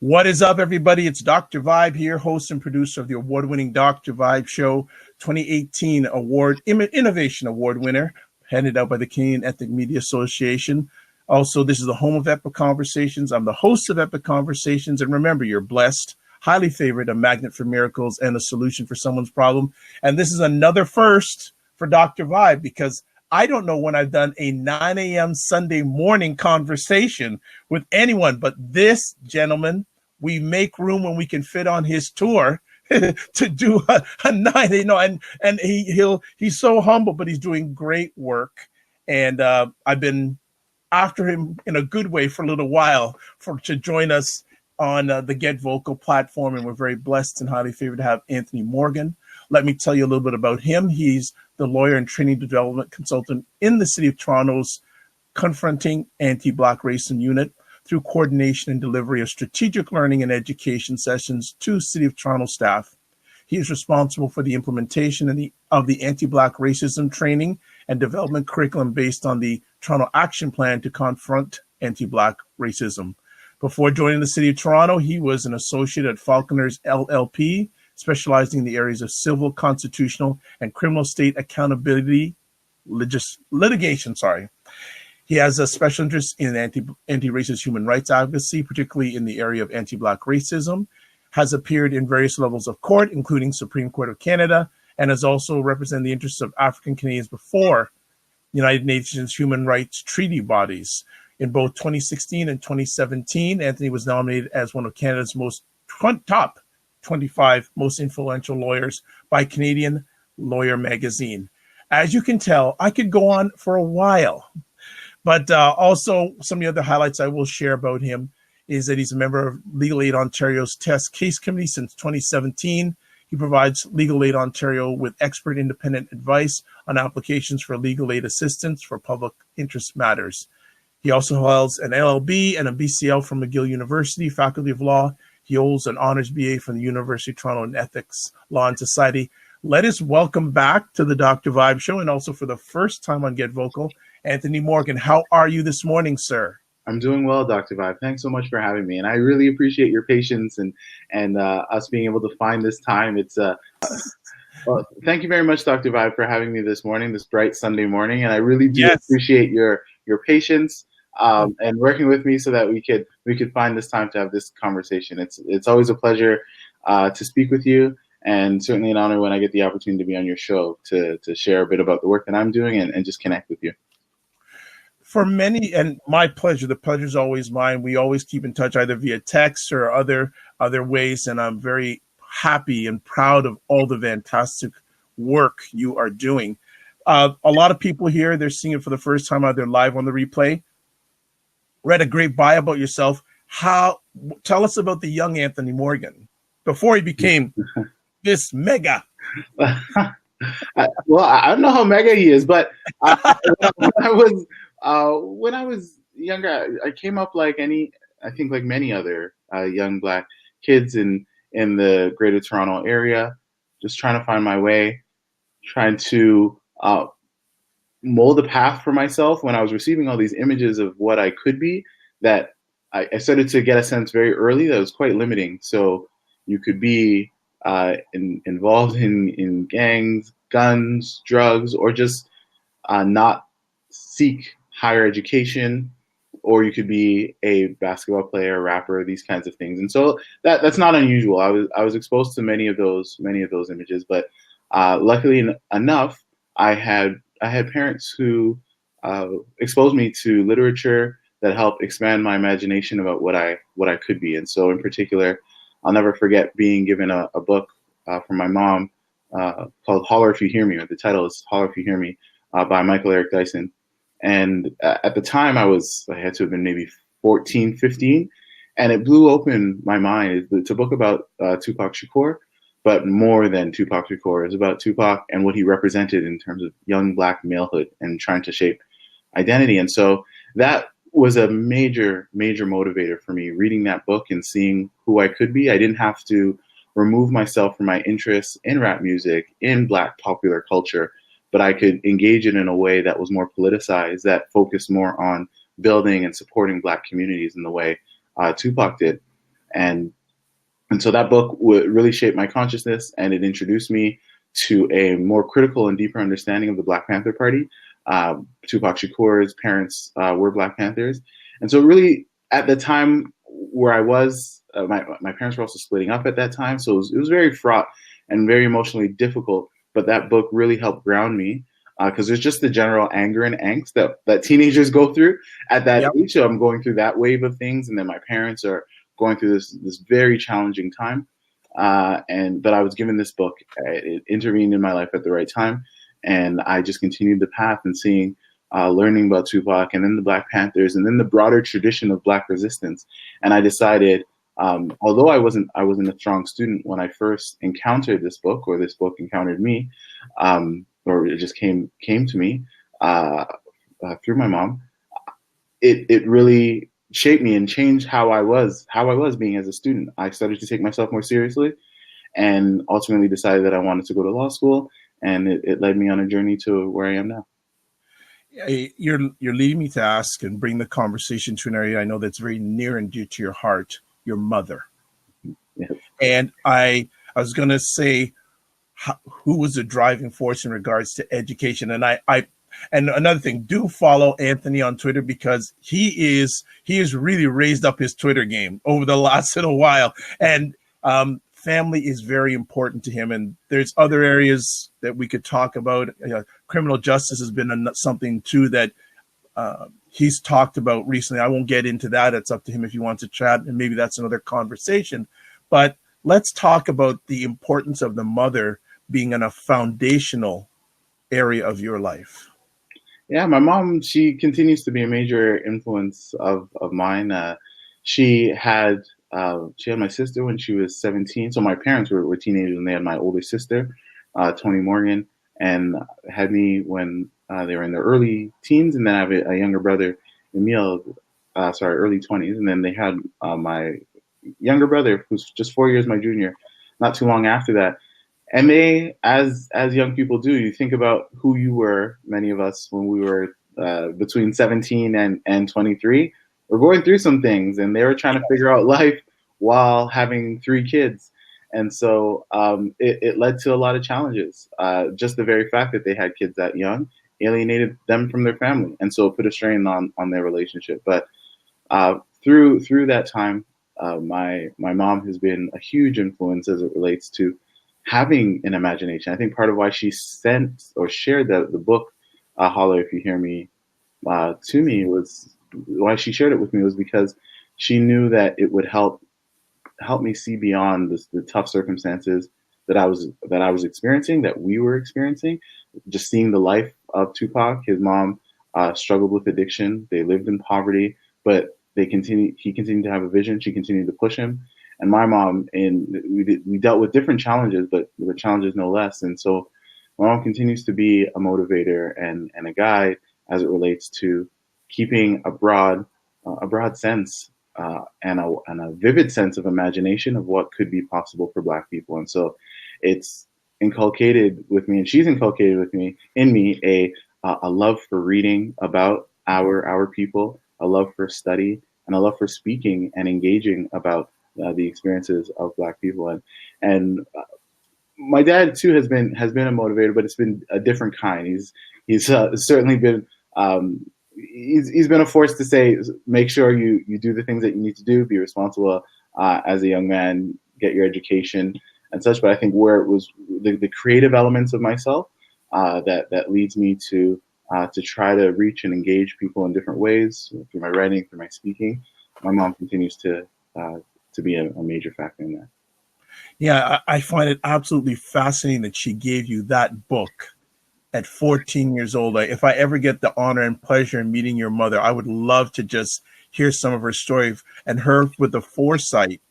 What is up, everybody? It's Dr. Vibe here, host and producer of the award-winning Dr. Vibe Show, 2018 Innovation Award winner, handed out by the Canadian Ethnic Media Association. Also, this is the home of Epic Conversations. I'm the host of Epic Conversations. And remember, you're blessed, highly favored, a magnet for miracles, and a solution for someone's problem. And this is another first for Dr. Vibe, because I don't know when I've done a 9 a.m. Sunday morning conversation with anyone, but this gentleman, we make room when we can fit on his tour to do a 9, and he's so humble, but he's doing great work. And I've been after him in a good way for a little while to join us on the Get Vocal platform, and we're very blessed and highly favored to have Anthony Morgan. Let me tell you a little bit about him. He's the lawyer and training development consultant in the City of Toronto's Confronting Anti-Black Racism unit, through coordination and delivery of strategic learning and education sessions to City of Toronto staff. He is responsible for the implementation of the anti-Black racism training and development curriculum based on the Toronto Action Plan to confront anti-Black racism. Before joining the City of Toronto, he was an associate at Falconers LLP, specializing in the areas of civil, constitutional, and criminal state accountability litigation. He has a special interest in anti-racist human rights advocacy, particularly in the area of anti-Black racism, has appeared in various levels of court, including Supreme Court of Canada, and has also represented the interests of African Canadians before United Nations human rights treaty bodies. In both 2016 and 2017, Anthony was nominated as one of Canada's top 25 most influential lawyers by Canadian Lawyer magazine. As you can tell, I could go on for a while. But also, some of the other highlights I will share about him is that he's a member of Legal Aid Ontario's Test Case Committee since 2017. He provides Legal Aid Ontario with expert independent advice on applications for legal aid assistance for public interest matters. He also holds an LLB and a BCL from McGill University, Faculty of Law. He holds an Honours BA from the University of Toronto in Ethics, Law and Society. Let us welcome back to the Dr. Vibe Show, and also for the first time on Get Vocal, Anthony Morgan. How are you this morning, sir? I'm doing well, Dr. Vibe. Thanks so much for having me. And I really appreciate your patience and us being able to find this time. It's well, thank you very much, Dr. Vibe, for having me this morning, this bright Sunday morning. And I really do appreciate your patience and working with me so that we could find this time to have this conversation. It's always a pleasure to speak with you, and certainly an honor when I get the opportunity to be on your show to share a bit about the work that I'm doing and just connect with you. For many, and my pleasure, the pleasure is always mine. We always keep in touch either via text or other ways, and I'm very happy and proud of all the fantastic work you are doing. A lot of people here, they're seeing it for the first time, either live on the replay. Read a great bio about yourself. Tell us about the young Anthony Morgan before he became this mega. Well, I don't know how mega he is, but when I was younger, I came up like many other young Black kids in the Greater Toronto area, just trying to find my way, trying to mold a path for myself. When I was receiving all these images of what I could be, that I started to get a sense very early that was quite limiting. So you could be involved in gangs, guns, drugs, or just not seek higher education, or you could be a basketball player, rapper, these kinds of things. And so that's not unusual. I was exposed to many of those images, but luckily enough, I had parents who exposed me to literature that helped expand my imagination about what I could be. And so in particular, I'll never forget being given a book from my mom called Holler If You Hear Me, or the title is Holler If You Hear Me, by Michael Eric Dyson. And at the time I had to have been maybe 14, 15, and it blew open my mind. It's a book about Tupac Shakur, but more than Tupac Shakur. It's about Tupac and what he represented in terms of young Black malehood and trying to shape identity. And so that was a major, major motivator for me, reading that book and seeing who I could be. I didn't have to remove myself from my interests in rap music, in Black popular culture, but I could engage it in a way that was more politicized, that focused more on building and supporting Black communities in the way Tupac did. And so that book would really shape my consciousness, and it introduced me to a more critical and deeper understanding of the Black Panther Party. Tupac Shakur's parents were Black Panthers. And so really at the time where I was, my parents were also splitting up at that time. So it was very fraught and very emotionally difficult. But that book really helped ground me, because there's just the general anger and angst that teenagers go through at that age. So I'm going through that wave of things. And then my parents are going through this very challenging time. But I was given this book. It intervened in my life at the right time. And I just continued the path and learning about Tupac and then the Black Panthers and then the broader tradition of Black resistance. And I decided, although I wasn't a strong student when I first encountered this book, or this book encountered me, or it just came to me through my mom, it really shaped me and changed how I was being as a student. I started to take myself more seriously, and ultimately decided that I wanted to go to law school, and it led me on a journey to where I am now. You're leading me to ask and bring the conversation to an area I know that's very near and dear to your heart, your mother. Yes. And I was going to say, who was the driving force in regards to education? And and another thing, do follow Anthony on Twitter, because he has really raised up his Twitter game over the last little while. And family is very important to him. And there's other areas that we could talk about. Criminal justice has been something too that he's talked about recently. I won't get into that. It's up to him if he wants to chat, and maybe that's another conversation. But let's talk about the importance of the mother being in a foundational area of your life. Yeah, my mom, she continues to be a major influence of mine. She had my sister when she was 17. So my parents were teenagers, and they had my older sister, Toni Morgan, and had me when they were in their early teens. And then I have a younger brother, Emil, early 20s. And then they had my younger brother, who's just 4 years my junior, not too long after that. And they, as young people do, you think about who you were, many of us, when we were between 17 and 23. We're going through some things, and they were trying to figure out life while having 3 kids. And so it led to a lot of challenges. Just the very fact that they had kids that young alienated them from their family. And so it put a strain on their relationship. But through that time, my mom has been a huge influence as it relates to having an imagination. I think part of why she sent or shared the book, Holler If You Hear Me, to me, was why she shared it with me was because she knew that it would help me see beyond the tough circumstances that I was experiencing, that we were experiencing. Just seeing the life of Tupac. His mom struggled with addiction. They lived in poverty, but he continued to have a vision. She continued to push him. And my mom, we dealt with different challenges, but the challenges no less. And so my mom continues to be a motivator and a guide as it relates to keeping a broad sense and a vivid sense of imagination of what could be possible for Black people. And so it's inculcated with me, and she's inculcated in me a love for reading about our people, a love for study, and a love for speaking and engaging about the experiences of Black people. And my dad too has been a motivator, but it's been a different kind. He's certainly been he's been a force to say, make sure you do the things that you need to do, be responsible as a young man, get your education and such. But I think where it was the creative elements of myself that leads me to try to reach and engage people in different ways through my writing, through my speaking. My mom continues to be a major factor in that. Yeah, I find it absolutely fascinating that she gave you that book at 14 years old. If I ever get the honor and pleasure in meeting your mother, I would love to just hear some of her story and her with the foresight.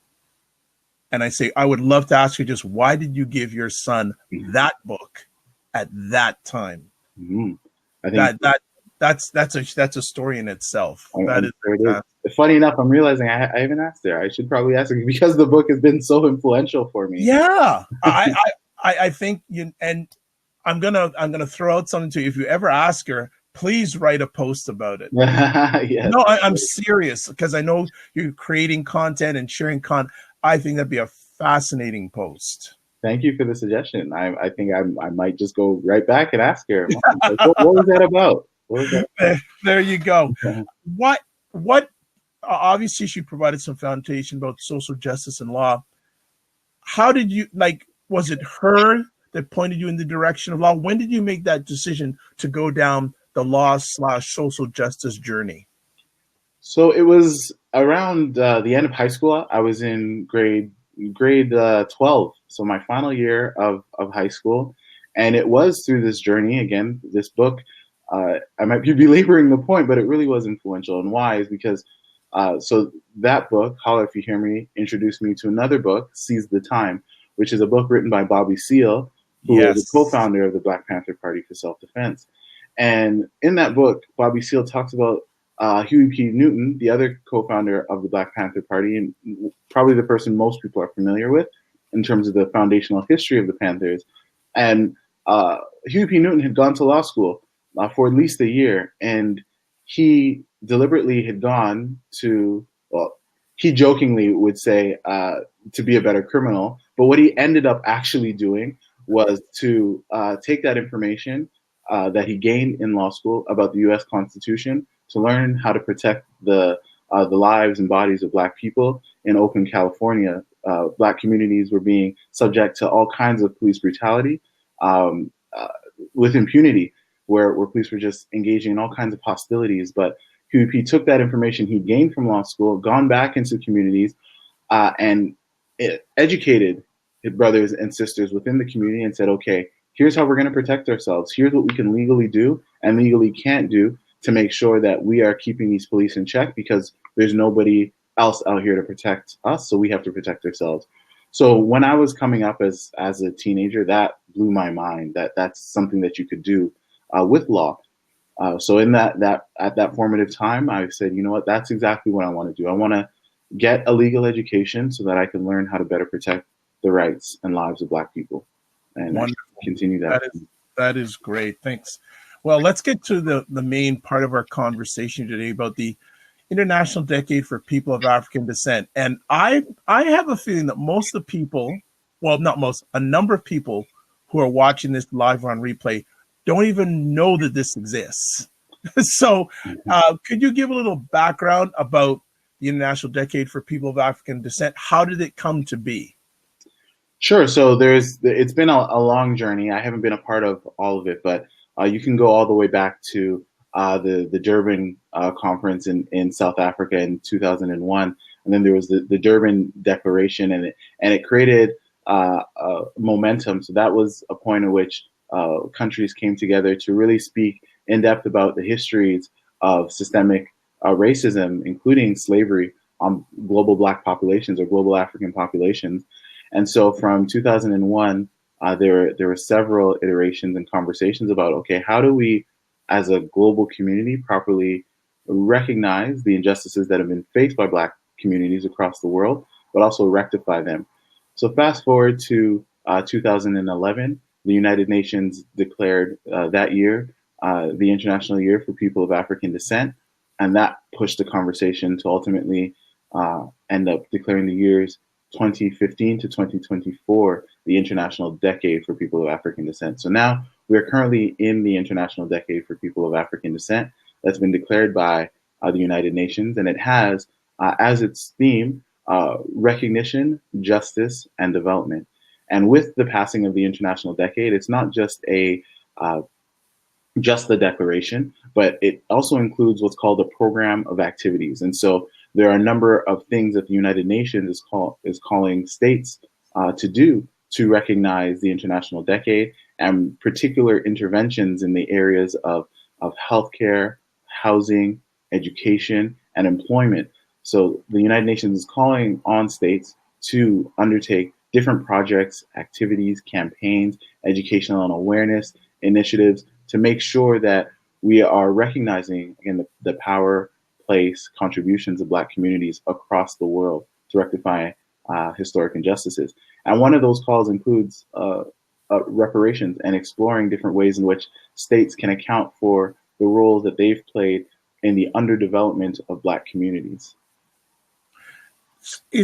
And I would love to ask her just, why did you give your son that book at that time? Mm-hmm. I think that's a story in itself. Funny enough, I'm realizing I haven't asked her. I should probably ask her because the book has been so influential for me. Yeah, I think and I'm gonna throw out something to you. If you ever ask her, Please write a post about it. Yes. No, I'm serious, because I know you're creating content and sharing content. I think that'd be a fascinating post. Thank you for the suggestion. I think I might just go right back and ask her, like, what was that about? What was that There you go. about? What obviously she provided some foundation about social justice and law. How did you, like, was it her that pointed you in the direction of law? When did you make that decision to go down the law/social justice journey? So it was around the end of high school. I was in grade 12, so my final year of high school, and it was through this journey. Again, this book. I might be belaboring the point, but it really was influential. And why is because so that book, Holler If You Hear Me, introduced me to another book, Seize the Time, which is a book written by Bobby Seale, who Yes. is the co-founder of the Black Panther Party for Self-Defense. And in that book, Bobby Seale talks about Huey P. Newton, the other co-founder of the Black Panther Party, and probably the person most people are familiar with in terms of the foundational history of the Panthers. And Huey P. Newton had gone to law school for at least a year, and he deliberately had gone to, well, he jokingly would say to be a better criminal, but what he ended up actually doing was to take that information that he gained in law school about the U.S. Constitution to learn how to protect the lives and bodies of Black people in Oakland, California. Black communities were being subject to all kinds of police brutality with impunity, where police were just engaging in all kinds of hostilities. But Huey P. took that information he gained from law school, gone back into communities, and educated his brothers and sisters within the community and said, okay, here's how we're going to protect ourselves. Here's what we can legally do and legally can't do to make sure that we are keeping these police in check, because there's nobody else out here to protect us, so we have to protect ourselves. So when I was coming up as a teenager, that blew my mind, that that's something that you could do with law. So in at that formative time, I said, you know what, that's exactly what I want to do. I want to get a legal education so that I can learn how to better protect the rights and lives of Black people, and continue that. That is great. Thanks. Well, let's get to the main part of our conversation today about the International Decade for People of African Descent. And I have a feeling that most of the people, well, not most, a number of people who are watching this live on replay don't even know that this exists. So could you give a little background about the International Decade for People of African Descent? How did it come to be? Sure. So it's been a long journey. I haven't been a part of all of it, but you can go all the way back to the Durban conference in South Africa in 2001, and then there was the Durban Declaration, and it created momentum. So that was a point at which countries came together to really speak in depth about the histories of systemic racism, including slavery on global Black populations or global African populations. And so from 2001, there were several iterations and conversations about, okay, how do we, as a global community, properly recognize the injustices that have been faced by Black communities across the world, but also rectify them. So fast forward to 2011, the United Nations declared that year the International Year for People of African Descent, and that pushed the conversation to ultimately end up declaring the years 2015 to 2024 the International Decade for People of African Descent. So now we are currently in the International Decade for People of African Descent that's been declared by the United Nations, and it has as its theme recognition, justice, and development. And with the passing of the International Decade, it's not just just the declaration, but it also includes what's called a program of activities. And so there are a number of things that the United Nations is calling states to do to recognize the International Decade, and particular interventions in the areas of healthcare, housing, education, and employment. So the United Nations is calling on states to undertake different projects, activities, campaigns, educational and awareness initiatives to make sure that we are recognizing, again, the power, place, contributions of Black communities across the world to rectify historic injustices. And one of those calls includes reparations and exploring different ways in which states can account for the role that they've played in the underdevelopment of Black communities.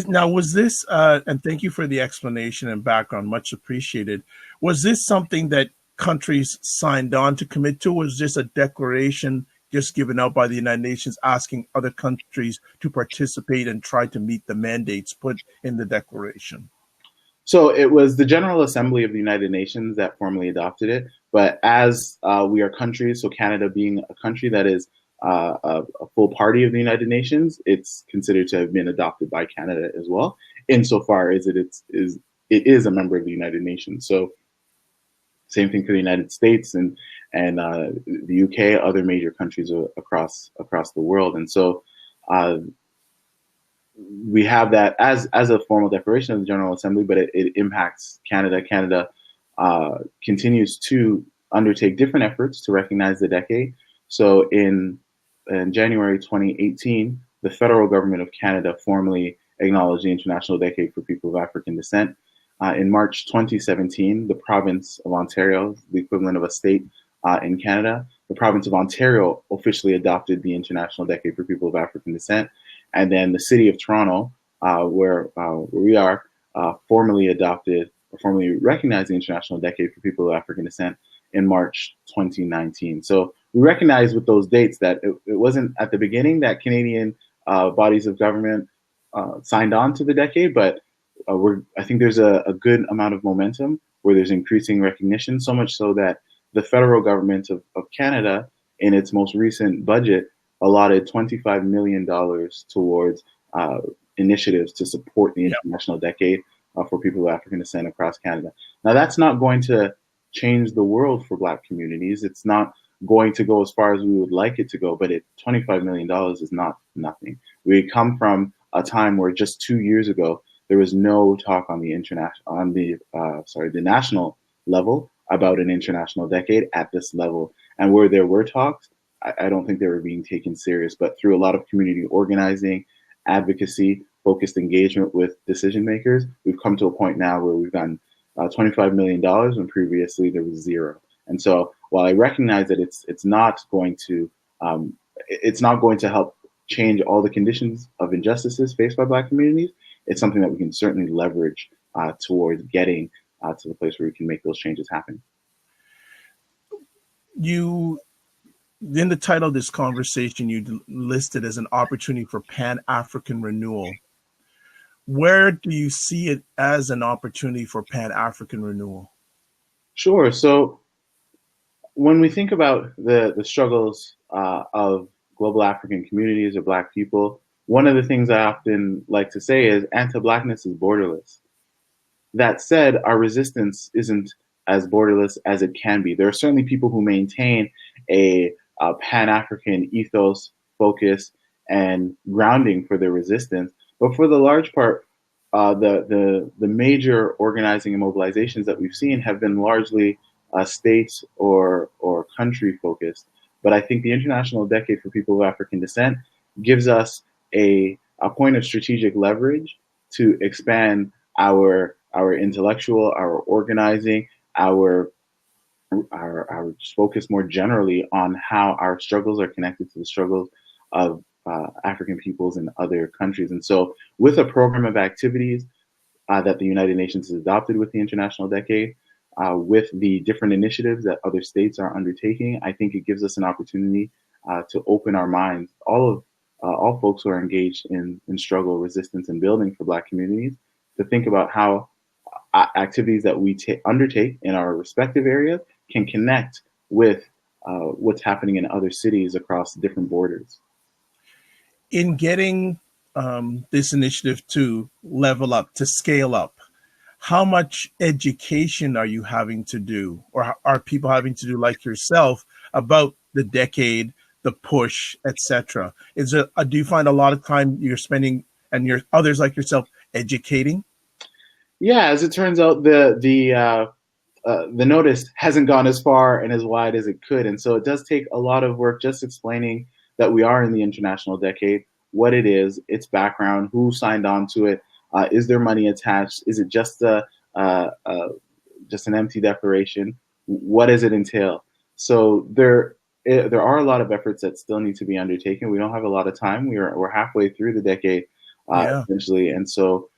Now, was this, and thank you for the explanation and background, much appreciated. Was this something that countries signed on to commit to? Was this a declaration just given out by the United Nations asking other countries to participate and try to meet the mandates put in the declaration? So it was the General Assembly of the United Nations that formally adopted it. But as we are countries, so Canada being a country that is a full party of the United Nations, it's considered to have been adopted by Canada as well, insofar as it is a member of the United Nations. So same thing for the United States and the UK, other major countries across the world. And so we have that as a formal declaration of the General Assembly, but it impacts Canada. Canada continues to undertake different efforts to recognize the decade. So in January 2018, the federal government of Canada formally acknowledged the International Decade for People of African Descent. In March 2017, the province of Ontario, the equivalent of a state in Canada, the province of Ontario officially adopted the International Decade for People of African Descent. And then the city of Toronto, where we are, formally adopted or formally recognized the International Decade for People of African Descent in March 2019. So we recognize with those dates that it wasn't at the beginning that Canadian bodies of government signed on to the decade, but I think there's a good amount of momentum where there's increasing recognition, so much so that the federal government of Canada, in its most recent budget, allotted $25 million towards initiatives to support the International Decade for people of African descent across Canada. Now, that's not going to change the world for Black communities. It's not going to go as far as we would like it to go, but $25 million is not nothing. We come from a time where just 2 years ago, there was no talk on the the national level about an international decade at this level. And where there were talks, I don't think they were being taken serious, but through a lot of community organizing, advocacy, focused engagement with decision makers, we've come to a point now where we've gotten $25 million when previously there was zero. And so while I recognize that it's not going to help change all the conditions of injustices faced by Black communities, it's something that we can certainly leverage towards getting to the place where we can make those changes happen. You, in the title of this conversation, you listed as an opportunity for Pan-African renewal. Where do you see it as an opportunity for Pan-African renewal? Sure. So when we think about the struggles of global African communities or Black people, one of the things I often like to say is anti-Blackness is borderless. That said, our resistance isn't as borderless as it can be. There are certainly people who maintain a Pan-African ethos, focus, and grounding for their resistance. But for the large part, the major organizing and mobilizations that we've seen have been largely states or country focused. But I think the International Decade for People of African Descent gives us a point of strategic leverage to expand our intellectual, our organizing, our focus more generally on how our struggles are connected to the struggles of African peoples in other countries. And so with a program of activities that the United Nations has adopted with the International Decade, with the different initiatives that other states are undertaking, I think it gives us an opportunity to open our minds, all folks who are engaged in struggle, resistance, and building for Black communities, to think about how activities that we undertake in our respective areas can connect with what's happening in other cities across different borders. In getting this initiative to level up, to scale up, how much education are you having to do, or are people having to do, like yourself, about the decade, the push, etc.? Do you find a lot of time you're spending, and your others like yourself, educating? Yeah, as it turns out, the notice hasn't gone as far and as wide as it could, and so it does take a lot of work just explaining that we are in the International Decade, what it is, its background, who signed on to it, is there money attached, is it just just an empty declaration, what does it entail? So there are a lot of efforts that still need to be undertaken. We don't have a lot of time. We're halfway through the decade, Yeah. essentially, and so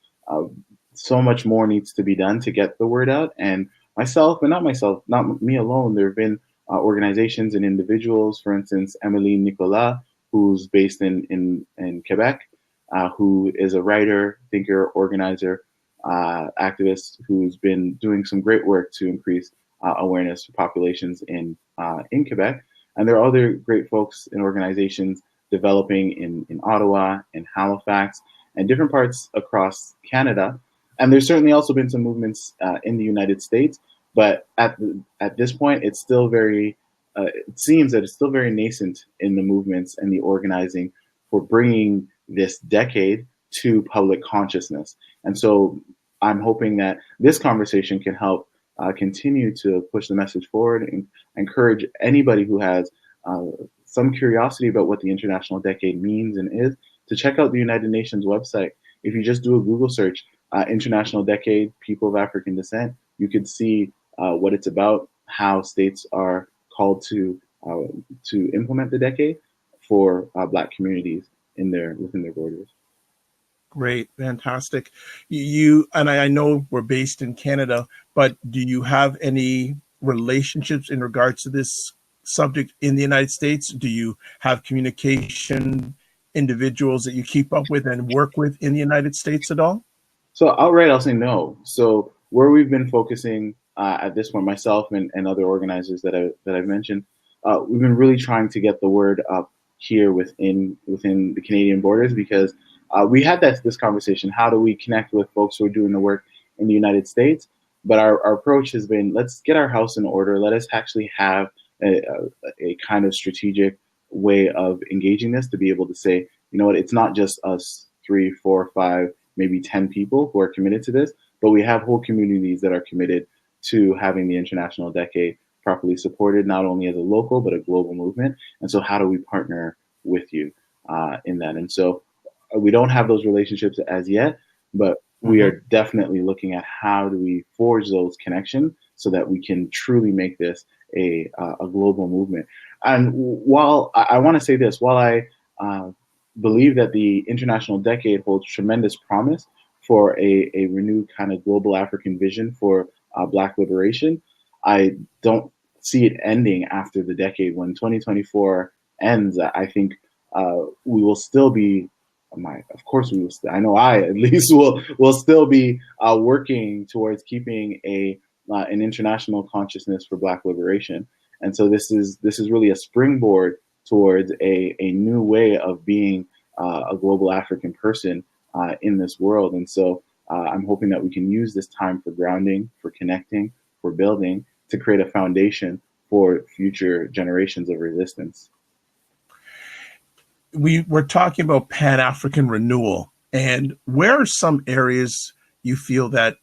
so much more needs to be done to get the word out. And myself, and not myself, not me alone. There have been organizations and individuals, for instance, Emmeline Nicolas, who's based in Quebec, who is a writer, thinker, organizer, activist, who's been doing some great work to increase awareness for populations in Quebec. And there are other great folks and organizations developing in Ottawa, in Halifax, and different parts across Canada. And there's certainly also been some movements in the United States, but at this point, it's still very, it seems that it's still very nascent in the movements and the organizing for bringing this decade to public consciousness. And so I'm hoping that this conversation can help continue to push the message forward and encourage anybody who has some curiosity about what the International Decade means and is to check out the United Nations website. If you just do a Google search, International Decade, People of African Descent, you could see what it's about, how states are called to implement the decade for Black communities within their borders. Great, fantastic. You and I know we're based in Canada, but do you have any relationships in regards to this subject in the United States? Do you have communication individuals that you keep up with and work with in the United States at all? So outright, I'll say no. So where we've been focusing at this point, myself and other organizers that I've mentioned, we've been really trying to get the word up here within the Canadian borders, because we had this conversation. How do we connect with folks who are doing the work in the United States? But our approach has been, let's get our house in order. Let us actually have a kind of strategic way of engaging this, to be able to say, you know what, it's not just us 3, 4, 5, maybe 10 people who are committed to this, but we have whole communities that are committed to having the International Decade properly supported, not only as a local, but a global movement. And so how do we partner with you in that? And so we don't have those relationships as yet, but we are definitely looking at how do we forge those connections so that we can truly make this a global movement. And while I want to say this, while I believe that the International Decade holds tremendous promise for a renewed kind of global African vision for Black liberation, I don't see it ending after the decade. When 2024 ends, I think we will still be, of course we will still, I know I at least will still be working towards keeping an international consciousness for Black liberation. And so this is really a springboard towards a new way of being a global African person in this world. And so I'm hoping that we can use this time for grounding, for connecting, for building, to create a foundation for future generations of resistance. We're talking about Pan-African renewal, and where are some areas you feel that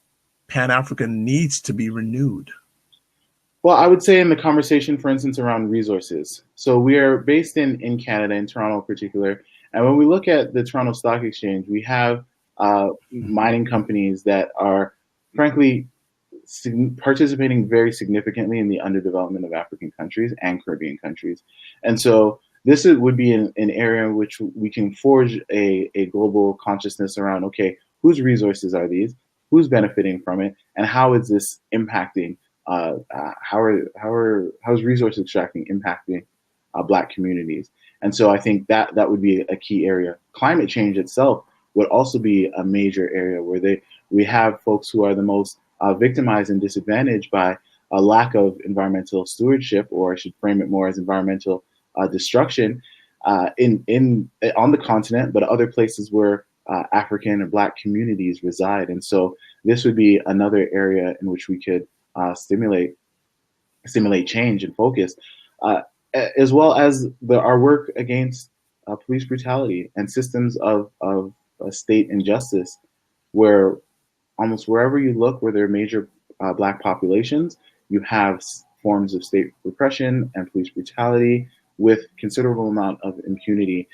Pan-African needs to be renewed? Well, I would say in the conversation, for instance, around resources. So we are based in Canada, in Toronto in particular. And when we look at the Toronto Stock Exchange, we have mining companies that are, frankly, participating very significantly in the underdevelopment of African countries and Caribbean countries. And so this would be an area in which we can forge a global consciousness around, okay, whose resources are these? Who's benefiting from it? And how is this impacting? How's resource extracting impacting Black communities? And so I think that would be a key area. Climate change itself would also be a major area where we have folks who are the most victimized and disadvantaged by a lack of environmental stewardship, or I should frame it more as environmental destruction on the continent, but other places where African or Black communities reside. And so this would be another area in which we could stimulate change and focus, as well as our work against police brutality and systems of state injustice, where almost wherever you look where there are major Black populations, you have forms of state repression and police brutality with considerable amount of impunity.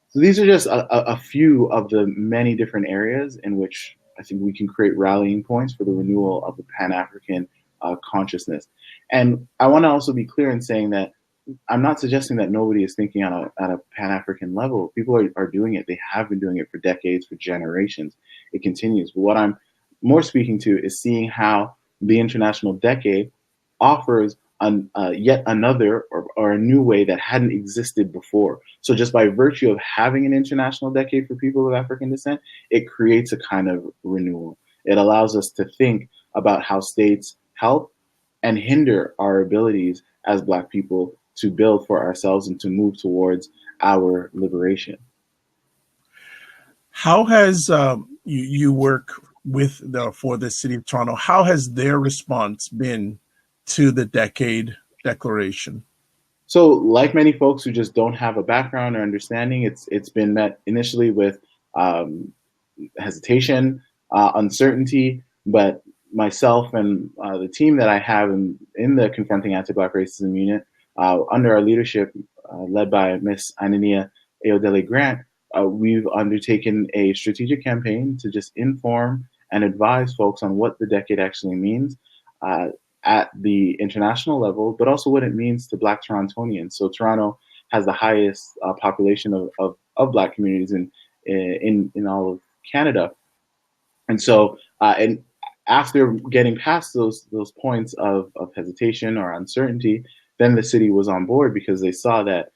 So these are just a few of the many different areas in which I think we can create rallying points for the renewal of the Pan-African consciousness. And I want to also be clear in saying that I'm not suggesting that nobody is thinking on at a Pan-African level. People are doing it. They have been doing it for decades, for generations. It continues. But what I'm more speaking to is seeing how the International Decade offers yet another or a new way that hadn't existed before. So just by virtue of having an International Decade for people of African descent, it creates a kind of renewal. It allows us to think about how states help and hinder our abilities as Black people to build for ourselves and to move towards our liberation. How has you work with for the City of Toronto? How has their response been to the Decade Declaration? So, like many folks who just don't have a background or understanding, it's been met initially with hesitation, uncertainty, but myself and the team that I have in the Confronting Anti-Black Racism unit, under our leadership, led by Miss Anania Ayodele Grant, we've undertaken a strategic campaign to just inform and advise folks on what the decade actually means at the international level, but also what it means to Black Torontonians. So Toronto has the highest population of Black communities in all of Canada. And so, and after getting past those points of hesitation or uncertainty, then the city was on board because they saw that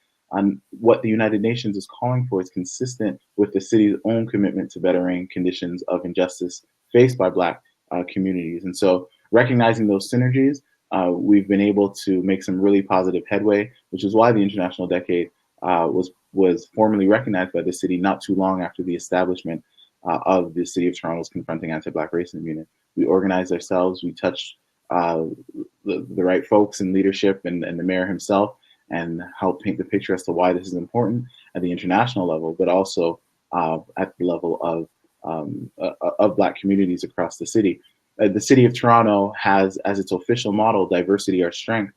what the United Nations is calling for is consistent with the city's own commitment to bettering conditions of injustice faced by Black communities. And so, recognizing those synergies, we've been able to make some really positive headway, which is why the International Decade was formally recognized by the city not too long after the establishment of the City of Toronto's Confronting Anti-Black Racism unit. We organized ourselves, we touched the right folks in leadership and the mayor himself, and helped paint the picture as to why this is important at the international level, but also at the level of Black communities across the city. The City of Toronto has as its official model, diversity our strength.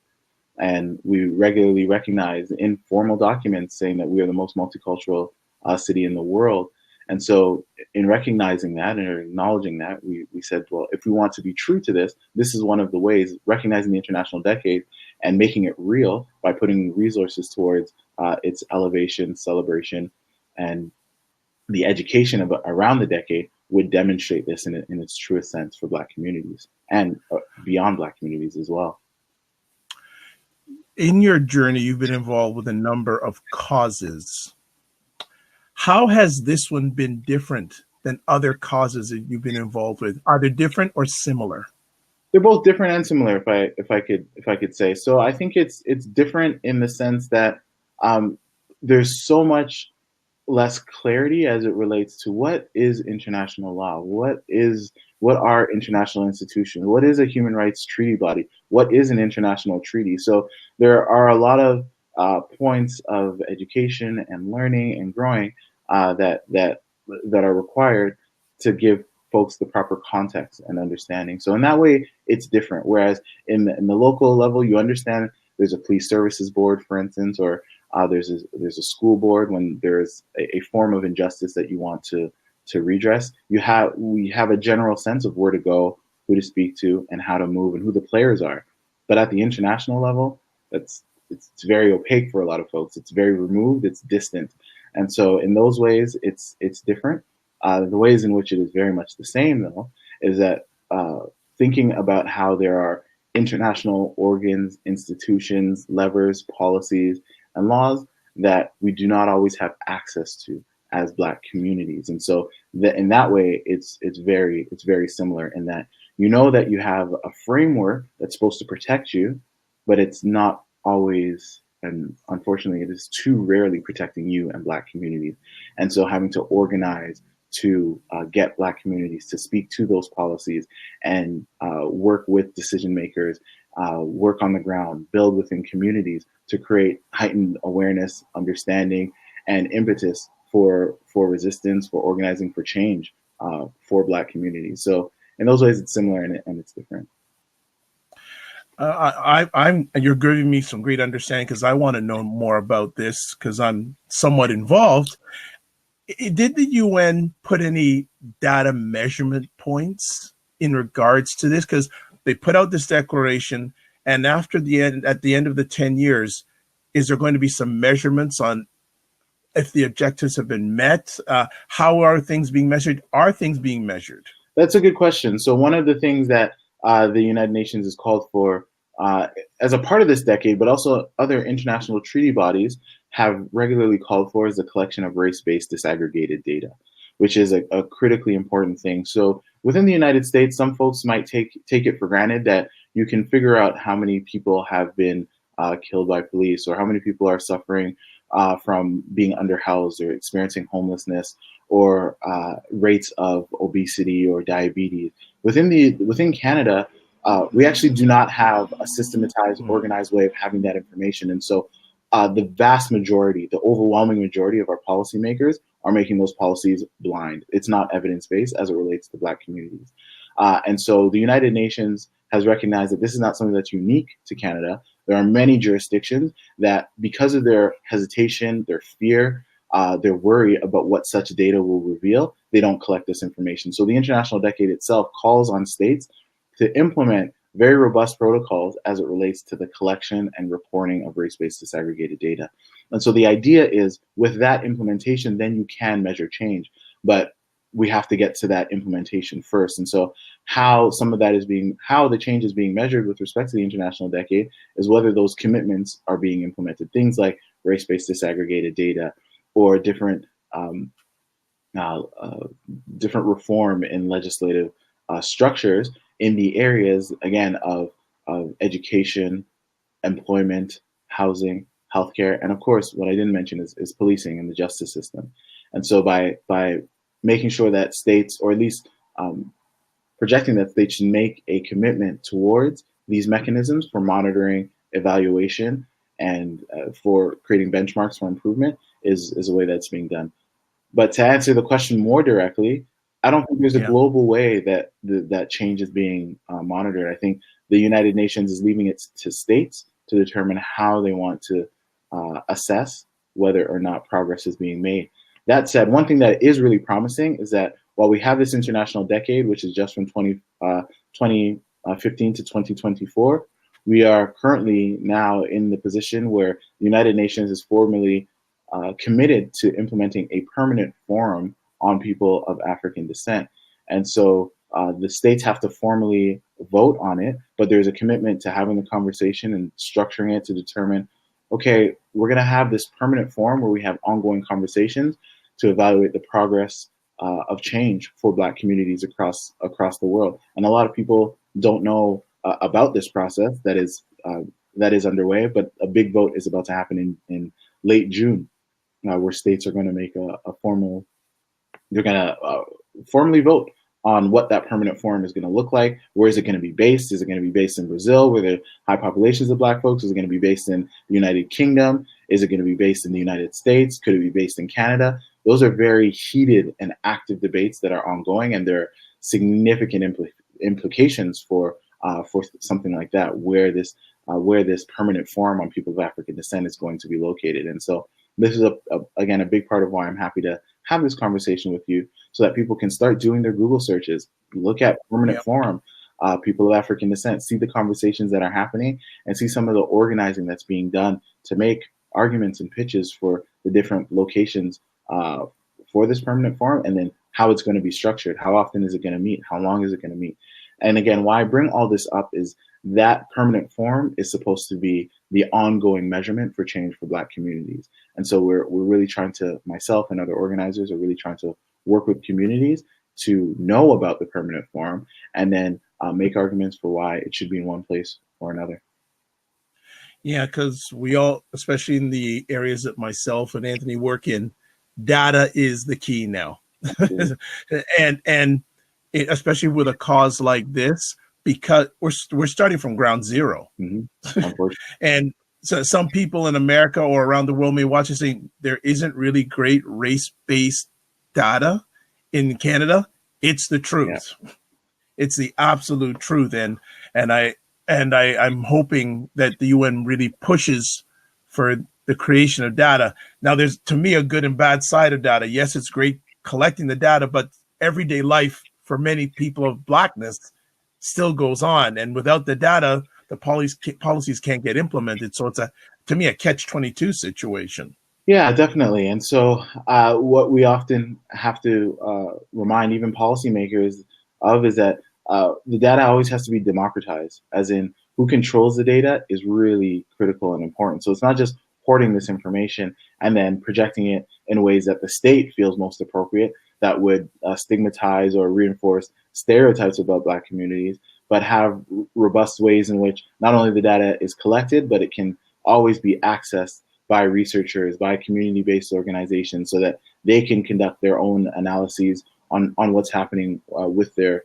And we regularly recognize in formal documents saying that we are the most multicultural city in the world. And so in recognizing that and acknowledging that, we said, well, if we want to be true to this, this is one of the ways, recognizing the International Decade and making it real by putting resources towards its elevation, celebration, and the education around the decade would demonstrate this in its truest sense for Black communities and beyond Black communities as well. In your journey, you've been involved with a number of causes. How has this one been different than other causes that you've been involved with? Are they different or similar? They're both different and similar, if I could say. So I think it's different in the sense that there's so much less clarity as it relates to what is international law, what are international institutions, what is a human rights treaty body, what is an international treaty. So there are a lot of points of education and learning and growing that are required to give folks the proper context and understanding. So in that way, it's different. Whereas in the local level, you understand there's a police services board, for instance, or there's a school board when there's a form of injustice that you want to redress. We have a general sense of where to go, who to speak to, and how to move, and who the players are. But at the international level, it's very opaque for a lot of folks. It's very removed. It's distant, and so in those ways, it's different. The ways in which it is very much the same, though, is that thinking about how there are international organs, institutions, levers, policies, and laws that we do not always have access to as Black communities. And so in that way, it's very similar in that you know that you have a framework that's supposed to protect you, but it's not always, and unfortunately, it is too rarely protecting you and Black communities. And so having to organize to get Black communities to speak to those policies and work with decision makers, work on the ground, build within communities to create heightened awareness, understanding, and impetus for resistance, for organizing for change for Black communities. So in those ways, it's similar and it's different. You're giving me some great understanding because I want to know more about this because I'm somewhat involved. Did the UN put any data measurement points in regards to this? Because they put out this declaration, and at the end of the 10 years, is there going to be some measurements on if the objectives have been met? How are things being measured? Are things being measured? That's a good question. So one of the things that the United Nations has called for as a part of this decade, but also other international treaty bodies have regularly called for, is the collection of race-based disaggregated data, which is a critically important thing. So within the United States, some folks might take it for granted that you can figure out how many people have been killed by police, or how many people are suffering from being underhoused or experiencing homelessness, or rates of obesity or diabetes. Within Canada, we actually do not have a systematized, organized way of having that information. And so the vast majority, the overwhelming majority of our policymakers are making those policies blind. It's not evidence-based as it relates to Black communities. And so the United Nations has recognized that this is not something that's unique to Canada. There are many jurisdictions that, because of their hesitation, their fear, their worry about what such data will reveal, they don't collect this information. So the International Decade itself calls on states to implement very robust protocols as it relates to the collection and reporting of race-based disaggregated data. And so the idea is, with that implementation, then you can measure change. But we have to get to that implementation first. And so how the change is being measured with respect to the International Decade is whether those commitments are being implemented. Things like race-based disaggregated data, or different reform in legislative structures in the areas, again, of education, employment, housing, healthcare, and of course, what I didn't mention is policing and the justice system. And so by making sure that states, or at least projecting that states should make a commitment towards these mechanisms for monitoring, evaluation, and for creating benchmarks for improvement, is a way that's being done. But to answer the question more directly, I don't think there's a global way that that change is being monitored. I think the United Nations is leaving it to states to determine how they want to assess whether or not progress is being made. That said, one thing that is really promising is that while we have this International Decade, which is just from 2015 to 2024, we are currently now in the position where the United Nations is formally committed to implementing a permanent forum on people of African descent. And so the states have to formally vote on it, but there's a commitment to having the conversation and structuring it to determine, okay, we're going to have this permanent forum where we have ongoing conversations to evaluate the progress of change for Black communities across the world. And a lot of people don't know about this process that is underway, but a big vote is about to happen in late June, where states are going to make formally vote on what that permanent forum is going to look like. Where is it going to be based? Is it going to be based in Brazil, where there are high populations of Black folks? Is it going to be based in the United Kingdom? Is it going to be based in the United States? Could it be based in Canada? Those are very heated and active debates that are ongoing, and there are significant implications for something like that, where this permanent forum on people of African descent is going to be located. And so this is again a big part of why I'm happy to have this conversation with you, so that people can start doing their Google searches, look at permanent forum, people of African descent, see the conversations that are happening, and see some of the organizing that's being done to make arguments and pitches for the different locations for this permanent forum, and then how it's going to be structured. How often is it going to meet? How long is it going to meet? And again, why I bring all this up is that permanent forum is supposed to be the ongoing measurement for change for Black communities. And so we're really trying to, myself and other organizers are really trying to work with communities to know about the permanent forum, and then make arguments for why it should be in one place or another. Yeah, because we all, especially in the areas that myself and Anthony work in, data is the key now. and especially with a cause like this, because we're starting from ground zero. Mm-hmm. And so some people in America or around the world may watch and say there isn't really great race-based data in Canada. It's the truth. Yeah. It's the absolute truth. And I'm hoping that the UN really pushes for the creation of data. Now, there's, to me, a good and bad side of data. Yes, it's great collecting the data, but everyday life for many people of Blackness still goes on. And without the data, the policies can't get implemented. So it's a to me, a catch-22 situation. Yeah, definitely. And so what we often have to remind even policymakers of is that the data always has to be democratized, as in who controls the data is really critical and important. So it's not just hoarding this information and then projecting it in ways that the state feels most appropriate that would stigmatize or reinforce stereotypes about Black communities, but have robust ways in which not only the data is collected, but it can always be accessed by researchers, by community-based organizations, so that they can conduct their own analyses on what's happening with their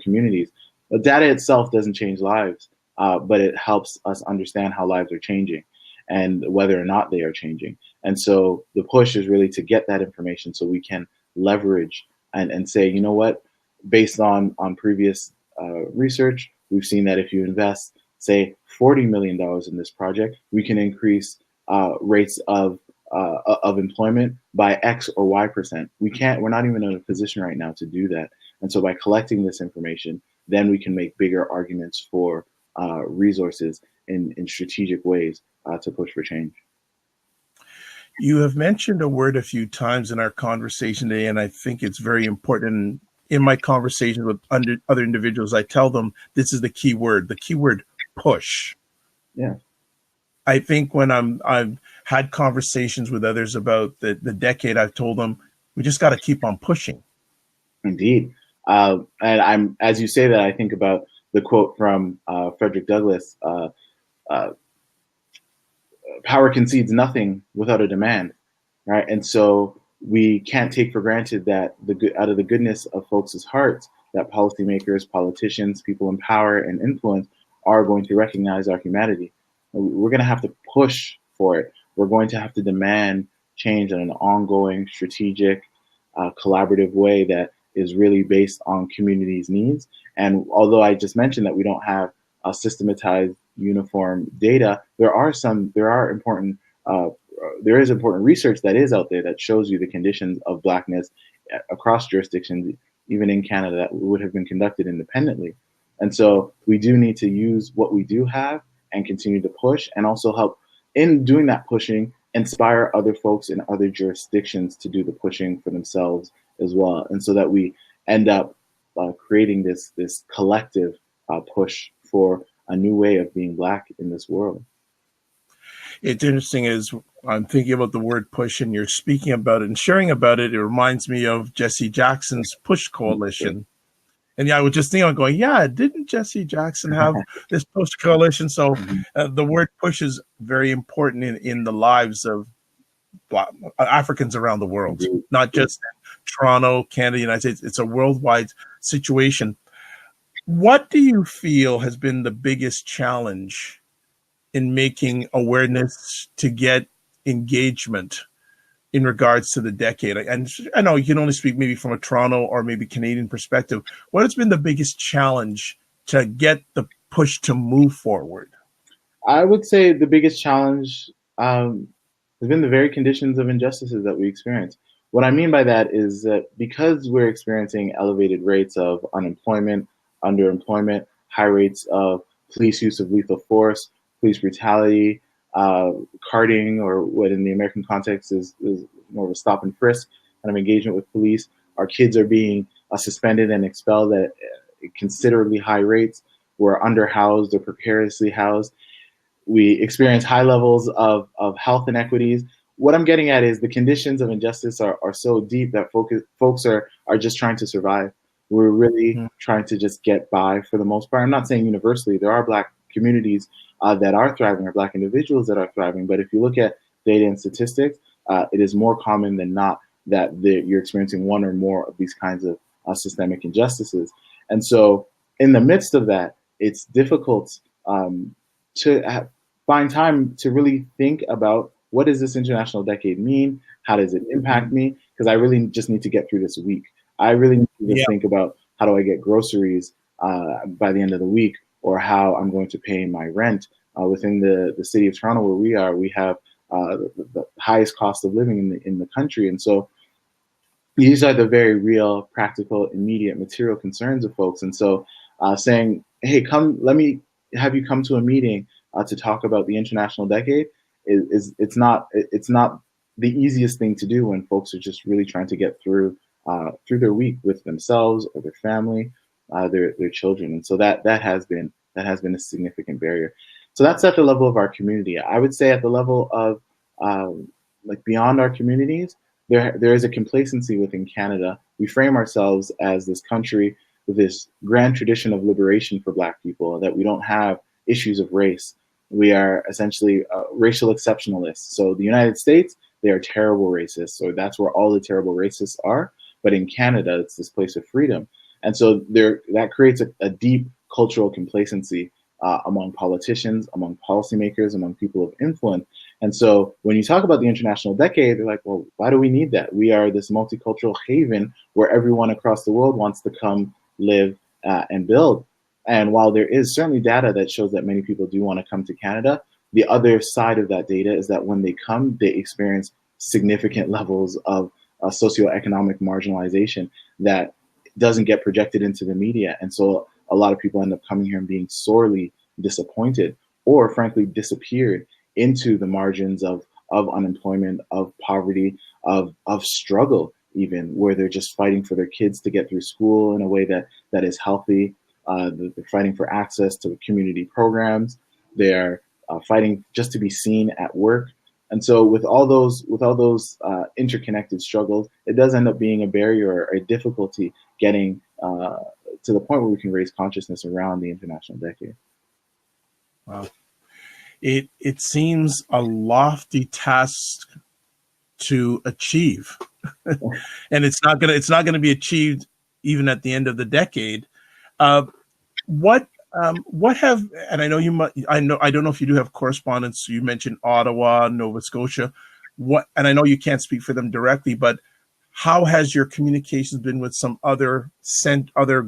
communities. The data itself doesn't change lives, but it helps us understand how lives are changing and whether or not they are changing. And so the push is really to get that information so we can leverage and say, you know what, based on previous research, we've seen that if you invest, say, $40 million in this project, we can increase rates of employment by X or Y%. We're not even in a position right now to do that. And so by collecting this information, then we can make bigger arguments for resources in strategic ways to push for change. You have mentioned a word a few times in our conversation today, and I think it's very important. In my conversations with other individuals, I tell them this is the key word push. Yeah. I think when I've had conversations with others about the decade, I've told them we just got to keep on pushing. Indeed. And as you say that, I think about the quote from Frederick Douglass, power concedes nothing without a demand, right? And so we can't take for granted that out of the goodness of folks' hearts, that policymakers, politicians, people in power and influence are going to recognize our humanity. We're going to have to push for it. We're going to have to demand change in an ongoing, strategic, collaborative way that is really based on communities' needs. And although I just mentioned that we don't have systematized, uniform data, there is important research that is out there that shows you the conditions of Blackness across jurisdictions, even in Canada, that would have been conducted independently. And so we do need to use what we do have and continue to push, and also help in doing that pushing, inspire other folks in other jurisdictions to do the pushing for themselves as well. And so that we end up creating this collective push for a new way of being Black in this world. It's interesting as I'm thinking about the word push and you're speaking about it and sharing about it. It reminds me of Jesse Jackson's Push Coalition. And yeah, I was just thinking, I'm going, yeah, didn't Jesse Jackson have this push coalition? So the word push is very important in the lives of Africans around the world, not just Toronto, Canada, United States. It's a worldwide situation. What do you feel has been the biggest challenge in making awareness to get engagement in regards to the decade? And I know you can only speak maybe from a Toronto or maybe Canadian perspective. What has been the biggest challenge to get the push to move forward? I would say the biggest challenge has been the very conditions of injustices that we experience. What I mean by that is that because we're experiencing elevated rates of unemployment, underemployment, high rates of police use of lethal force, police brutality, carding, or what in the American context is more of a stop and frisk kind of engagement with police. Our kids are being suspended and expelled at considerably high rates. We're underhoused or precariously housed. We experience high levels of health inequities. What I'm getting at is the conditions of injustice are so deep that folks are just trying to survive. We're really trying to just get by for the most part. I'm not saying universally. There are Black communities that are thriving, or Black individuals that are thriving. But if you look at data and statistics, it is more common than not that you're experiencing one or more of these kinds of systemic injustices. And so in the midst of that, it's difficult to find time to really think about, what does this international decade mean? How does it impact me? Because I really just need to get through this week. I really need to think about, how do I get groceries by the end of the week, or how I'm going to pay my rent. Within the city of Toronto, where we have the highest cost of living in the country. And so these are the very real, practical, immediate, material concerns of folks. And so saying, hey, let me have you come to a meeting to talk about the international decade, it's not the easiest thing to do when folks are just really trying to get through their week with themselves or their family, their children. And so that has been a significant barrier. So that's at the level of our community. I would say at the level of like beyond our communities, there is a complacency within Canada. We frame ourselves as this country with this grand tradition of liberation for Black people, that we don't have issues of race. We are essentially racial exceptionalists. So the United States, they are terrible racists, or that's where all the terrible racists are. But in Canada, it's this place of freedom. And so that creates a deep cultural complacency among politicians, among policymakers, among people of influence. And so when you talk about the International Decade, they're like, well, why do we need that? We are this multicultural haven where everyone across the world wants to come live and build. And while there is certainly data that shows that many people do want to come to Canada, the other side of that data is that when they come, they experience significant levels of socioeconomic marginalization that doesn't get projected into the media. And so a lot of people end up coming here and being sorely disappointed, or frankly disappeared into the margins of unemployment, of poverty, of struggle, even where they're just fighting for their kids to get through school in a way that is healthy. They're fighting for access to community programs. They're fighting just to be seen at work. And so with all those interconnected struggles, it does end up being a barrier or a difficulty getting to the point where we can raise consciousness around the International Decade. Wow. It seems a lofty task to achieve, and it's not gonna be achieved even at the end of the decade. What have, and I don't know if you do have correspondence. You mentioned Ottawa, Nova Scotia. And I know you can't speak for them directly, but how has your communications been with some other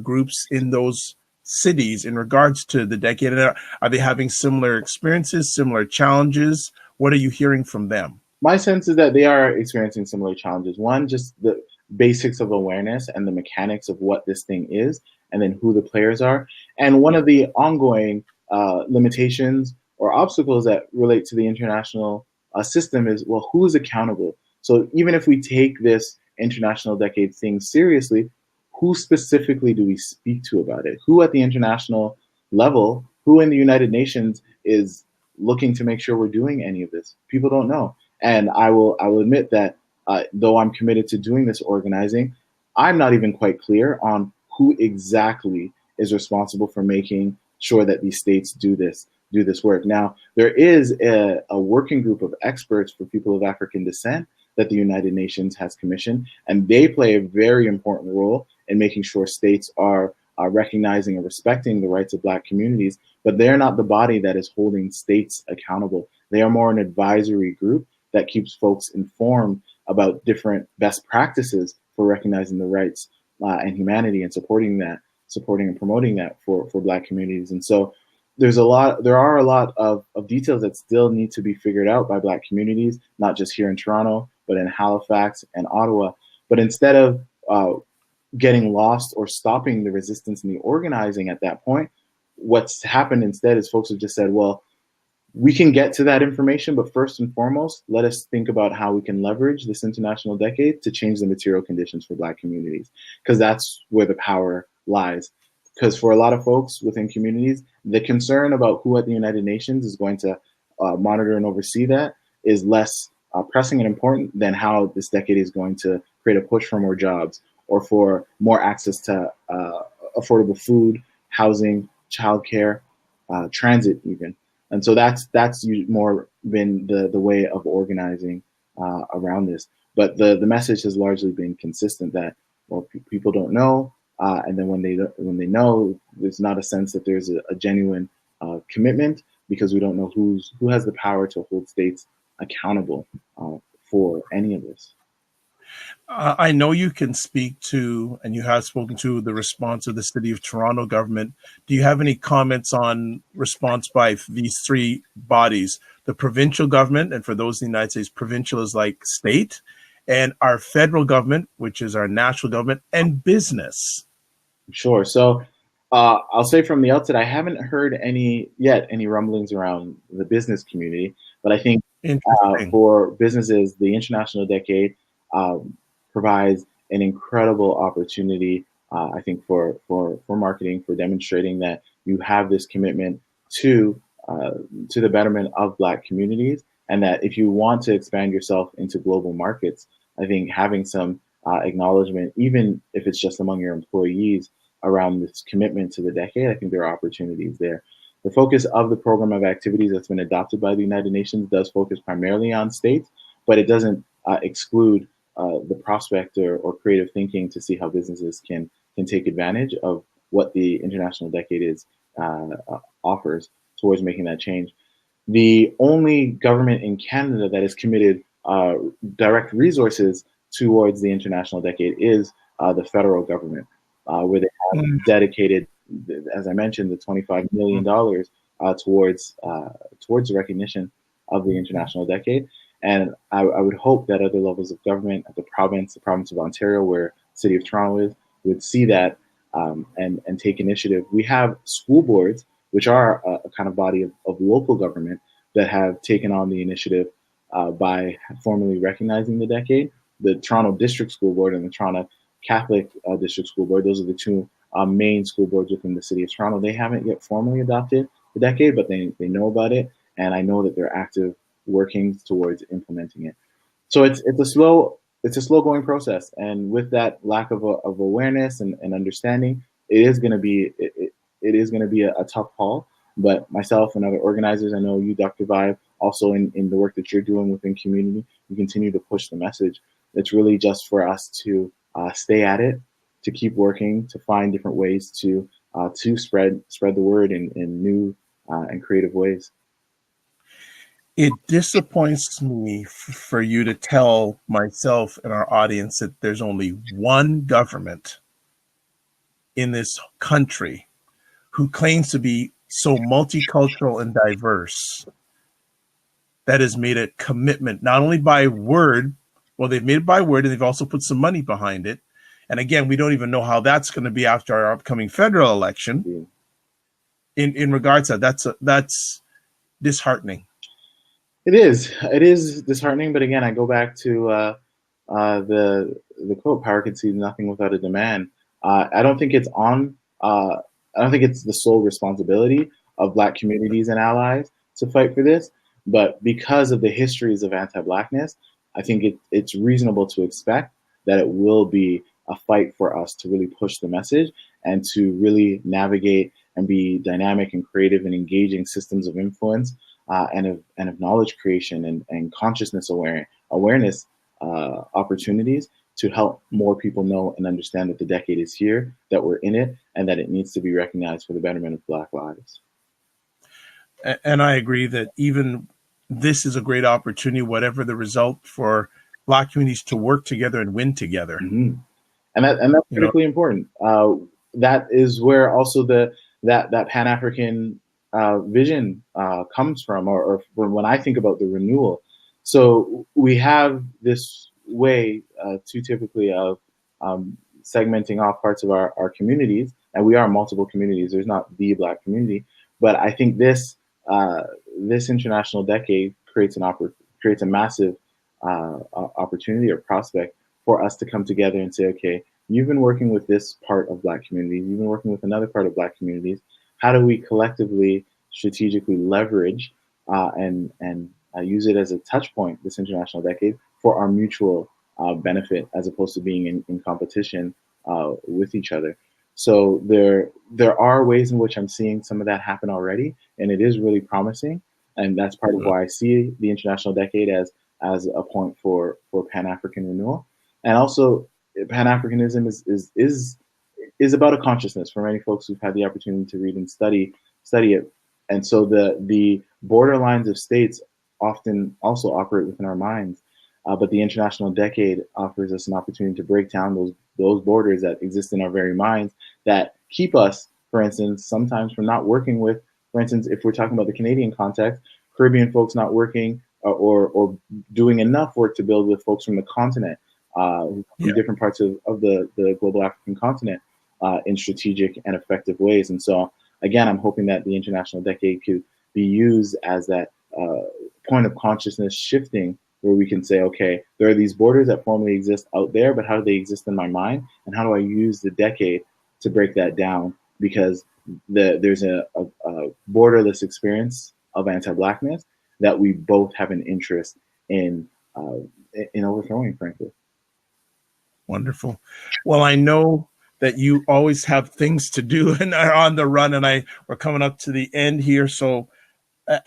groups in those cities in regards to the decade? Are they having similar experiences, similar challenges? What are you hearing from them? My sense is that they are experiencing similar challenges. One, just the basics of awareness and the mechanics of what this thing is, and then who the players are. And one of the ongoing limitations or obstacles that relate to the international system is, well, who's accountable? So even if we take this International Decade thing seriously, who specifically do we speak to about it? Who at the international level, who in the United Nations is looking to make sure we're doing any of this? People don't know. And I will admit that though I'm committed to doing this organizing, I'm not even quite clear on who exactly is responsible for making sure that these states do this work. Now, there is a working group of experts for people of African descent that the United Nations has commissioned, and they play a very important role in making sure states are recognizing and respecting the rights of Black communities, but they're not the body that is holding states accountable. They are more an advisory group that keeps folks informed about different best practices for recognizing the rights and humanity, and supporting and promoting that for Black communities. And so there are a lot of details that still need to be figured out by Black communities, not just here in Toronto, but in Halifax and Ottawa. But instead of getting lost or stopping the resistance and the organizing at that point, what's happened instead is folks have just said, well, we can get to that information, but first and foremost, let us think about how we can leverage this International Decade to change the material conditions for Black communities, because that's where the power lies. Because for a lot of folks within communities, the concern about who at the United Nations is going to monitor and oversee that is less pressing and important than how this decade is going to create a push for more jobs or for more access to affordable food, housing, childcare, transit even. And so that's more been the way of organizing around this. But the message has largely been consistent that, well, people don't know, and then when they know, there's not a sense that there's a genuine commitment, because we don't know who has the power to hold states accountable for any of this. I know you can speak to, and you have spoken to, the response of the City of Toronto government. Do you have any comments on response by these three bodies? The provincial government, and for those in the United States, provincial is like state, and our federal government, which is our national government, and business. Sure. So I'll say from the outset, I haven't heard any rumblings around the business community, but I think Interesting. For businesses, the International Decade provides an incredible opportunity, I think, for marketing, for demonstrating that you have this commitment to the betterment of Black communities, and that if you want to expand yourself into global markets, I think having some acknowledgement, even if it's just among your employees, around this commitment to the decade, I think there are opportunities there. The focus of the program of activities that's been adopted by the United Nations does focus primarily on states, but it doesn't exclude the prospect or creative thinking to see how businesses can take advantage of what the International Decade offers towards making that change. The only government in Canada that has committed direct resources towards the International Decade is the federal government, where they have dedicated, as I mentioned, the $25 million towards the recognition of the International Decade. And I would hope that other levels of government, at the province of Ontario, where the City of Toronto is, would see that and take initiative. We have school boards, which are a kind of body of local government, that have taken on the initiative by formally recognizing the decade. The Toronto District School Board and the Toronto Catholic District School Board, those are the two main school boards within the City of Toronto. They haven't yet formally adopted the decade, but they know about it, and I know that they're active working towards implementing it. So it's a slow going process, and with that lack of awareness and understanding, it is going to be a tough haul. But myself and other organizers, I know you, Dr. Vibe, also in the work that you're doing within community, you continue to push the message. It's really just for us to stay at it, to keep working, to find different ways to spread the word in new and creative ways. It disappoints me for you to tell myself and our audience that there's only one government in this country who claims to be so multicultural and diverse that has made a commitment, not only by word, well, they've made it by word, and they've also put some money behind it. And again, we don't even know how that's going to be after our upcoming federal election. Yeah. In regards to that, that's disheartening. It is disheartening, but again, I go back to the quote: "Power concedes nothing without a demand." I don't think it's the sole responsibility of Black communities and allies to fight for this, but because of the histories of anti-Blackness, I think it's reasonable to expect that it will be a fight for us to really push the message and to really navigate and be dynamic and creative and engaging systems of influence and of knowledge creation and consciousness awareness opportunities to help more people know and understand that the decade is here, that we're in it, and that it needs to be recognized for the betterment of Black lives. And I agree that even this is a great opportunity, whatever the result, for Black communities to work together and win together. Mm-hmm. And that's critically important. That is where also that Pan-African vision comes from, or when I think about the renewal. So we have this way too typically of segmenting off parts of our communities, and we are multiple communities. There's not the Black community, but I think this International Decade creates a massive opportunity or prospect for us to come together and say, okay, you've been working with this part of Black communities, you've been working with another part of Black communities. How do we collectively, strategically leverage and use it as a touch point, this International Decade, for our mutual benefit, as opposed to being in competition with each other? So there are ways in which I'm seeing some of that happen already, and it is really promising. And that's part of why I see the International Decade as a point for Pan-African renewal. And also, Pan-Africanism is about a consciousness for many folks who've had the opportunity to read and study it. And so the borderlines of states often also operate within our minds. But the International Decade offers us an opportunity to break down those borders that exist in our very minds that keep us, for instance, sometimes from not working with, for instance, if we're talking about the Canadian context, Caribbean folks not working or doing enough work to build with folks from the continent, from different parts of the global African continent in strategic and effective ways. And so, again, I'm hoping that the International Decade could be used as that point of consciousness shifting where we can say, okay, there are these borders that formerly exist out there, but how do they exist in my mind? And how do I use the decade to break that down? Because there's a borderless experience of anti-Blackness that we both have an interest in overthrowing, frankly. Wonderful. Well, I know that you always have things to do and are on the run, and we're coming up to the end here. So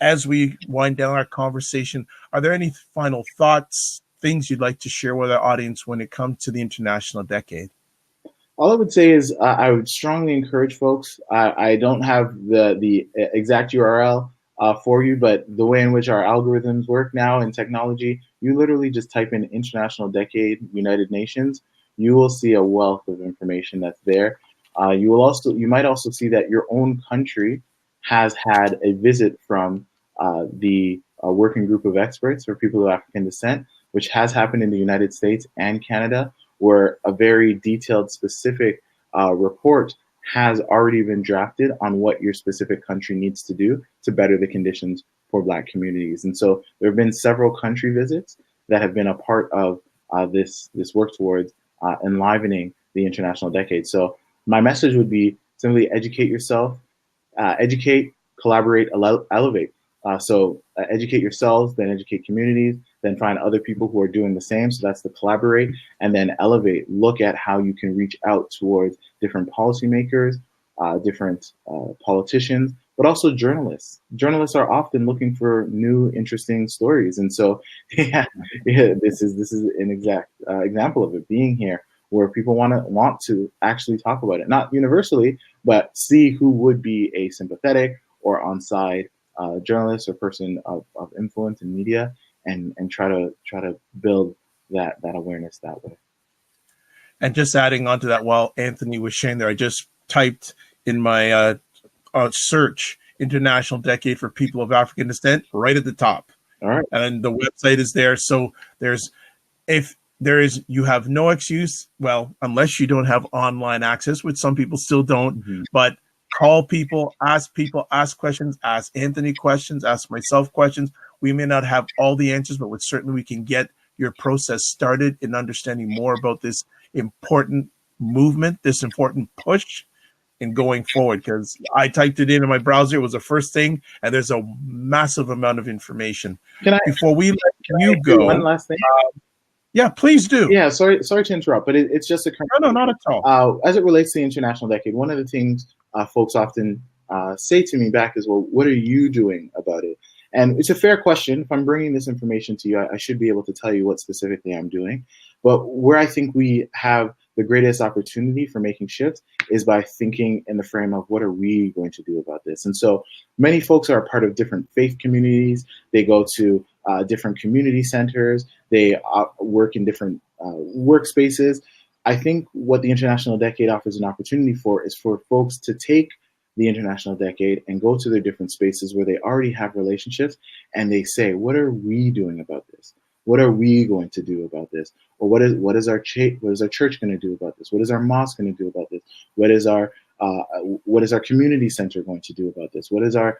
as we wind down our conversation, are there any final thoughts, things you'd like to share with our audience when it comes to the International Decade? All I would say is I would strongly encourage folks. I don't have the exact URL for you, but the way in which our algorithms work now in technology, you literally just type in International Decade, United Nations. You will see a wealth of information that's there. You might also see that your own country has had a visit from the working group of experts for people of African descent, which has happened in the United States and Canada, where a very detailed, specific report has already been drafted on what your specific country needs to do to better the conditions for Black communities. And so there have been several country visits that have been a part of this work towards enlivening the International Decade. So my message would be simply educate yourself, educate, collaborate, elevate. So educate yourselves, then educate communities, then find other people who are doing the same. So that's the collaborate, and then elevate. Look at how you can reach out towards different policymakers, different politicians, but also journalists. Journalists are often looking for new, interesting stories. And so, this is an exact example of it being here, where people want to actually talk about it, not universally, but see who would be a sympathetic or on-side journalist or person of influence in media, and try to build that awareness that way. And just adding on to that, while Anthony was sharing there, I just typed in my search International Decade for People of African Descent right at the top. All right. And the website is there. So you have no excuse, well, unless you don't have online access, which some people still don't, but call people, ask questions, ask Anthony questions, ask myself questions. We may not have all the answers, but certainly we can get your process started in understanding more about this important movement, this important push in going forward. Because I typed it in my browser, it was the first thing, and there's a massive amount of information. Before we let you go, one last thing? Yeah, please do. Yeah, sorry to interrupt, but it's just a no, not at all. As it relates to the International Decade, one of the things folks often say to me back is, well, what are you doing about it? And it's a fair question. If I'm bringing this information to you, I should be able to tell you what specifically I'm doing. But where I think we have the greatest opportunity for making shifts is by thinking in the frame of what are we going to do about this? And so many folks are a part of different faith communities. They go to different community centers. They work in different workspaces. I think what the International Decade offers an opportunity for is for folks to take the International Decade and go to their different spaces where they already have relationships, and they say, what are we doing about this? What are we going to do about this? Or what is our church going to do about this? What is our mosque going to do about this? What is our community center going to do about this? What is our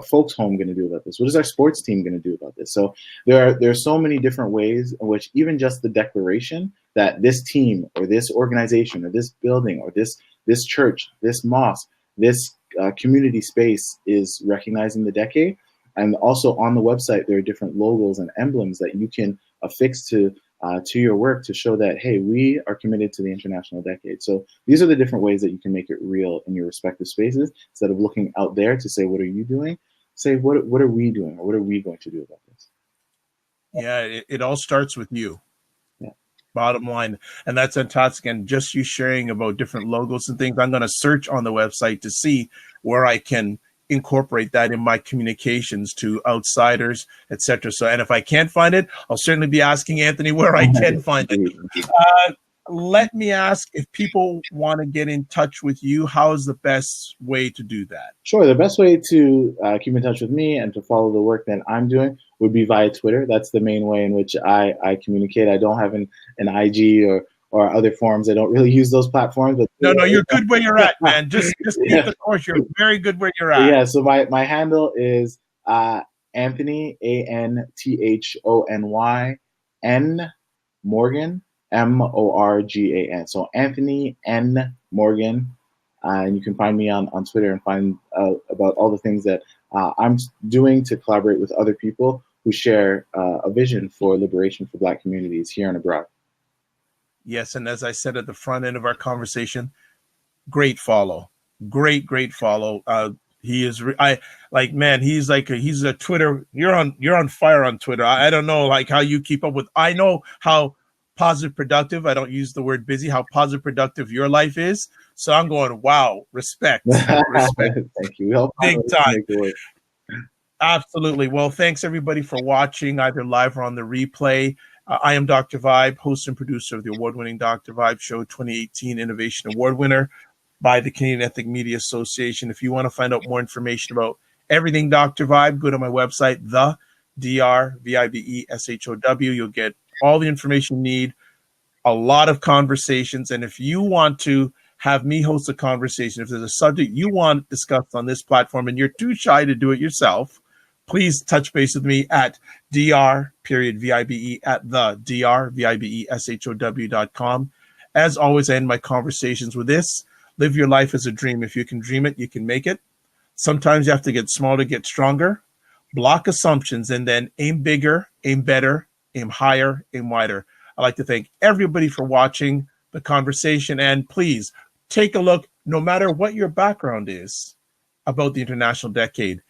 folks home going to do about this? What is our sports team going to do about this? So there are so many different ways in which even just the declaration that this team or this organization or this building or this church, this mosque, this community space is recognizing the decade. And also on the website, there are different logos and emblems that you can affix to your work to show that, hey, we are committed to the International Decade. So these are the different ways that you can make it real in your respective spaces. Instead of looking out there to say, what are you doing? Say, what are we doing? Or what are we going to do about this? Yeah, it all starts with you. Yeah. Bottom line. And that's fantastic. And just you sharing about different logos and things, I'm going to search on the website to see where I can incorporate that in my communications to outsiders, etc. So, and if I can't find it, I'll certainly be asking Anthony where I can find it. Let me ask, if people want to get in touch with you, how is the best way to do that? Sure. The best way to keep in touch with me and to follow the work that I'm doing would be via Twitter. That's the main way in which I communicate. I don't have an IG or other forums. I don't really use those platforms. But no, you're good where you're at, man. Just keep the course. You're very good where you're at. Yeah. So my handle is Anthony, Anthony N Morgan, Morgan. So Anthony N Morgan. And you can find me on Twitter and find about all the things that I'm doing to collaborate with other people who share a vision for liberation for Black communities here and abroad. Yes, and as I said at the front end of our conversation, great follow, great follow. He is, he's a Twitter. You're on fire on Twitter. I don't know like how you keep up with. I know how positive, productive. I don't use the word busy. How positive, productive your life is. So I'm going, wow, respect. Thank you. Big time. Absolutely. Well, thanks everybody for watching, either live or on the replay. I am Dr. Vibe, host and producer of the award-winning Dr. Vibe Show, 2018 Innovation Award winner by the Canadian Ethnic Media Association. If you want to find out more information about everything Dr. Vibe, go to my website, the DRVIBESHOW. You'll get all the information you need, a lot of conversations. And if you want to have me host a conversation, if there's a subject you want discussed on this platform and you're too shy to do it yourself, please touch base with me at dr.vibe at the drvibeshow.com. As always, I end my conversations with this: live your life as a dream. If you can dream it, you can make it. Sometimes you have to get smaller to get stronger. Block assumptions and then aim bigger, aim better, aim higher, aim wider. I'd like to thank everybody for watching the conversation, and please take a look, no matter what your background is, about the International Decade,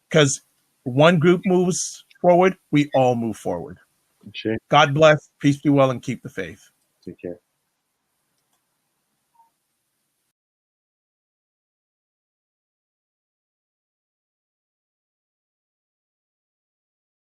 because one group moves forward, we all move forward. Sure. God bless, peace be well, and keep the faith. Take care.